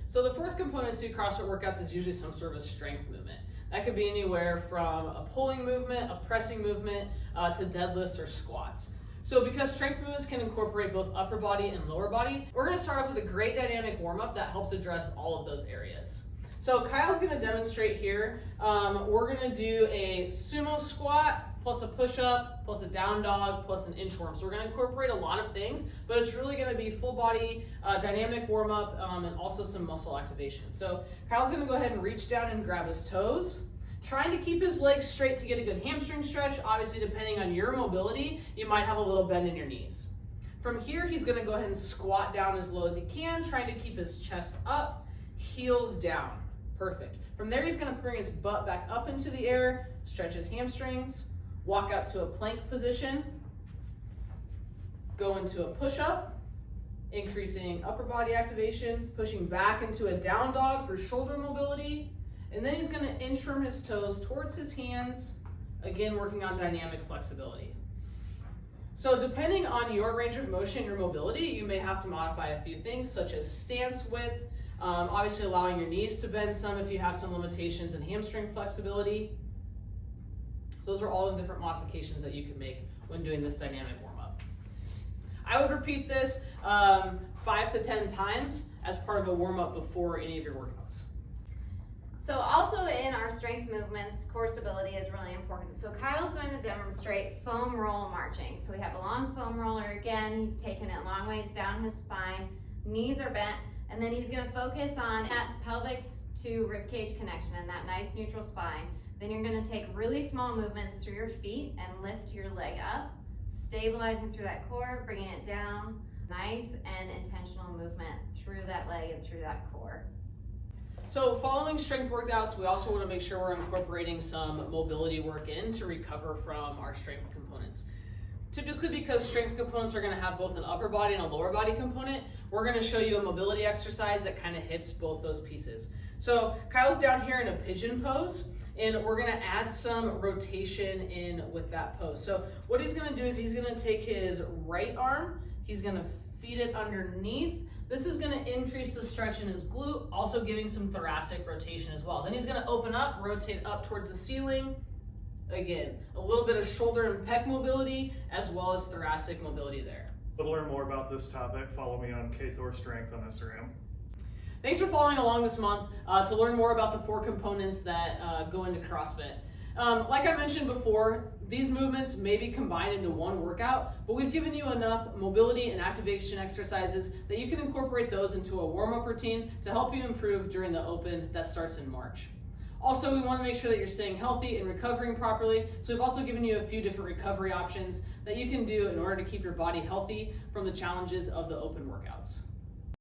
So the fourth component to CrossFit workouts is usually some sort of a strength movement. That could be anywhere from a pulling movement, a pressing movement, to deadlifts or squats. So because strength movements can incorporate both upper body and lower body, we're gonna start off with a great dynamic warm-up that helps address all of those areas. So Kyle's gonna demonstrate here. We're gonna do a sumo squat, plus a push-up, plus a down dog, plus an inchworm. So we're gonna incorporate a lot of things, but it's really gonna be full body dynamic warm-up and also some muscle activation. So Kyle's gonna go ahead and reach down and grab his toes, trying to keep his legs straight to get a good hamstring stretch. Obviously, depending on your mobility, you might have a little bend in your knees. From here, he's gonna go ahead and squat down as low as he can, trying to keep his chest up, heels down. Perfect. From there, he's gonna bring his butt back up into the air, stretch his hamstrings, walk out to a plank position, go into a push-up, increasing upper body activation, pushing back into a down dog for shoulder mobility, and then he's gonna inchworm his toes towards his hands, again working on dynamic flexibility. So depending on your range of motion, your mobility, you may have to modify a few things such as stance width, obviously allowing your knees to bend some if you have some limitations in hamstring flexibility. So those are all the different modifications that you can make when doing this dynamic warm-up. I would repeat this 5 to 10 times as part of a warm-up before any of your workouts. So also in our strength movements, core stability is really important. So Kyle's going to demonstrate foam roll marching. So we have a long foam roller again. He's taking it long ways down his spine. Knees are bent. And then he's going to focus on that pelvic to ribcage connection and that nice neutral spine. Then you're going to take really small movements through your feet and lift your leg up, stabilizing through that core, bringing it down. Nice and intentional movement through that leg and through that core. So following strength workouts, we also want to make sure we're incorporating some mobility work in to recover from our strength components. Typically, because strength components are going to have both an upper body and a lower body component, we're going to show you a mobility exercise that kind of hits both those pieces. So Kyle's down here in a pigeon pose, and we're going to add some rotation in with that pose. So what he's going to do is he's going to take his right arm, he's going to feed it underneath. This is going to increase the stretch in his glute, also giving some thoracic rotation as well. Then he's going to open up, rotate up towards the ceiling. Again, a little bit of shoulder and pec mobility as well as thoracic mobility there. To learn more about this topic, follow me on KThor Strength on Instagram. Thanks for following along this month to learn more about the 4 components that go into CrossFit. Like I mentioned before, these movements may be combined into one workout, but we've given you enough mobility and activation exercises that you can incorporate those into a warm-up routine to help you improve during the open that starts in March. Also, we want to make sure that you're staying healthy and recovering properly, so we've also given you a few different recovery options that you can do in order to keep your body healthy from the challenges of the open workouts.